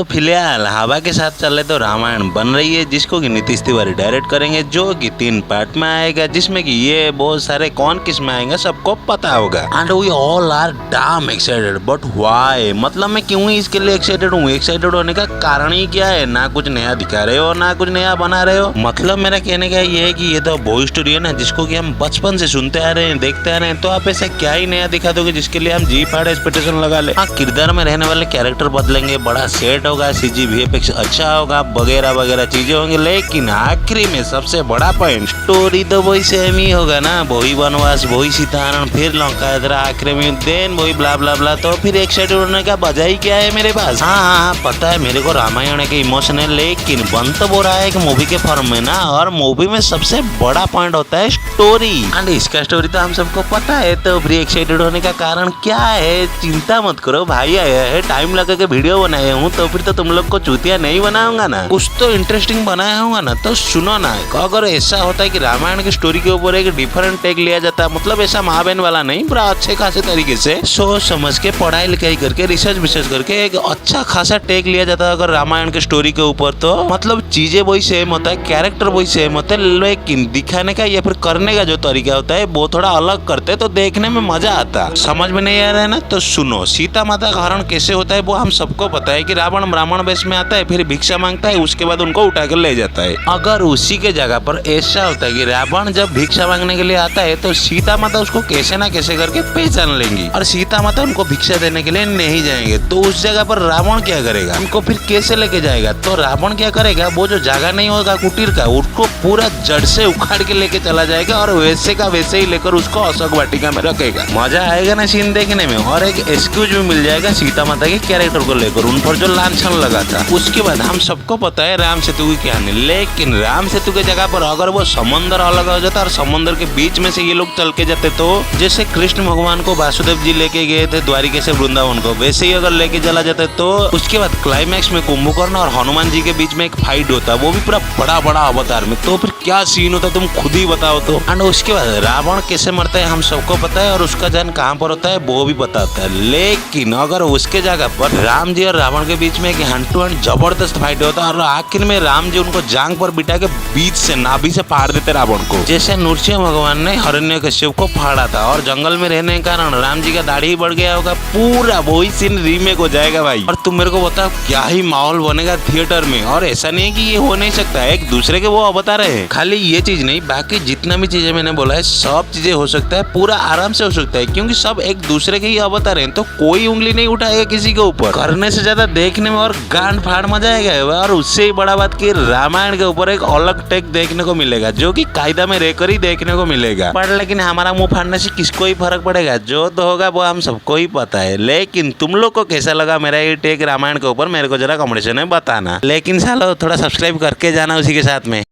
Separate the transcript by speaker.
Speaker 1: तो फिलहाल हवा के साथ चले तो रामायण बन रही है, जिसको कि नीतीश तिवारी डायरेक्ट करेंगे, जो कि 3 पार्ट में आएगा, जिसमें कि ये बहुत सारे कौन किस में आएंगे सबको पता होगा। And we all are damn excited, but why, मतलब मैं क्यों इसके लिए एक्साइटेड हूँ? एक्साइटेड होने का कारण ही क्या है? ना कुछ नया दिखा रहे हो, ना कुछ नया बना रहे हो। मतलब मेरा कहने का ये है कि ये तो वो स्टोरी है ना जिसको कि हम बचपन से सुनते आ रहे हैं, देखते आ रहे हैं, तो आप ऐसा क्या ही नया दिखा दोगे जिसके लिए हम जी फाड़ एक्सपेक्टेशन लगा ले। हाँ, किरदार में रहने वाले कैरेक्टर बदलेंगे, बड़ा सेट होगा, सीजी वीएफएक्स अच्छा होगा, वगैरह वगैरह चीजें होंगी, लेकिन आखिरी में सबसे बड़ा पॉइंट, स्टोरी तो वही सेम ही होगा ना, वही वनवास, वही सीताहरण, फिर लंका आखिरी में, देन वही ब्ला ब्ला ब्ला। तो फिर एक्साइटेड होने का वजह ही क्या है मेरे पास? हाँ, पता है मेरे को रामायण के इमोशन है, लेकिन बन तो वो रहा है एक मूवी के फॉर्म में ना, और मूवी में सबसे बड़ा पॉइंट होता है स्टोरी। एंड इसका स्टोरी तो हम सबको पता है, तो फिर एक्साइटेड होने का कारण क्या है? चिंता मत करो भाई, आया है टाइम लगा के वीडियो बनाया हूँ, तो फिर तो तुम लोग को चूतिया नहीं बनाऊंगा ना, कुछ तो इंटरेस्टिंग बनाया होगा ना। तो सुनो ना, अगर ऐसा होता है कि रामायण की स्टोरी के ऊपर एक डिफरेंट टेक लिया जाता है, मतलब ऐसा माँ बहन वाला नहीं, पूरा अच्छे खासे तरीके से सोच समझ के पढ़ाई लिखाई करके रिसर्च करके एक अच्छा खासा टेक लिया जाता है अगर रामायण की स्टोरी के ऊपर, तो मतलब चीजें वही सेम होता है, कैरेक्टर वही सेम होता है, लेकिन दिखाने का या फिर करने का जो तरीका होता है वो थोड़ा अलग करते, तो देखने में मजा आता। समझ में नहीं आ रहा है ना? तो सुनो, सीता माता का हरण कैसे होता है वो हम सबको पता है कि रावण ब्राह्मण वेश में आता है, फिर भिक्षा मांगता है, उसके बाद उनको उठा कर ले जाता है। अगर उसी के जगह पर ऐसा होता है कि रावण जब भिक्षा मांगने के लिए आता है तो सीता माता उसको कैसे ना कैसे करके पहचान लेंगी, और सीता माता उनको भिक्षा देने के लिए नहीं जाएंगे, तो उस जगह पर रावण क्या करेगा? उनको फिर कैसे लेके जाएगा? तो रावण क्या करेगा, वो जो जगह नहीं होगा कुटीर का, उसको पूरा जड़ से उखाड़ के लेके चला जाएगा, और वैसे का वैसे ही लेकर उसको अशोक वाटिका में रखेगा। मजा आएगा ना सीन देखने में, और एक एक्सक्यूज भी मिल जाएगा सीता माता के कैरेक्टर को लेकर, उन पर जो लांछन लगा था। उसके बाद हम सबको पता है राम सेतु की कहानी, लेकिन राम सेतु के जगह पर अगर वो समंदर अलग हो जाता और समंदर के बीच में से ये लोग चल के जाते, तो जैसे कृष्ण भगवान को वासुदेव जी लेके गए थे द्वारिका से वृंदावन को, वैसे ही अगर लेके चला जाता तो उसके बाद क्लाइमैक्स में कुंभकर्ण और हनुमान जी के बीच में एक फाइट होता, वो भी पूरा बड़ा बड़ा अवतार में, तो फिर क्या सीन होता तुम खुद ही बताओ तो। एंड उसके बाद रावण कैसे मरता है हम सबको पता है, और उसका जन्म कहाँ पर होता है वो भी पता होता है, लेकिन अगर उसके जगह पर राम जी और रावण के बीच में एक हैंड टू हैंड जबरदस्त फाइट होता है, और आखिर में राम जी उनको जांग पर बिठा के बीच से नाभि से फाड़ देते रावण को, जैसे नृसिंह भगवान ने हिरण्यकश्यप को फाड़ा था, और जंगल में रहने के कारण राम जी का दाढ़ी बढ़ गया होगा, पूरा वही सीन रीमेक हो जाएगा भाई। और तुम मेरे को बताओ क्या ही माहौल बनेगा थिएटर में। और ऐसा नहीं है कि ये हो नहीं सकता, एक दूसरे के वो अवतार है, खाली ये चीज नहीं, बाकी जितना भी चीजें मैंने बोला है सब चीजें हो सकता है, पूरा आराम से हो सकता है, क्योंकि सब एक दूसरे के ही अवतार हैं, तो कोई उंगली नहीं उठाएगा किसी के ऊपर। करने से ज्यादा देखने में और गांड फाड़ मजा आएगा। और उससे ही बड़ा बात कि रामायण के ऊपर एक अलग टेक देखने को मिलेगा, जो कि कायदा में रहकर ही देखने को मिलेगा, पर लेकिन हमारा मुंह फाड़ने से किसको ही फर्क पड़ेगा, जो तो होगा वो हम सबको ही पता है। लेकिन तुम लोग को कैसा लगा मेरा ये टेक रामायण के ऊपर, मेरे को जरा कमेंट में बताना। लेकिन सालो थोड़ा सब्सक्राइब करके जाना उसी के साथ में।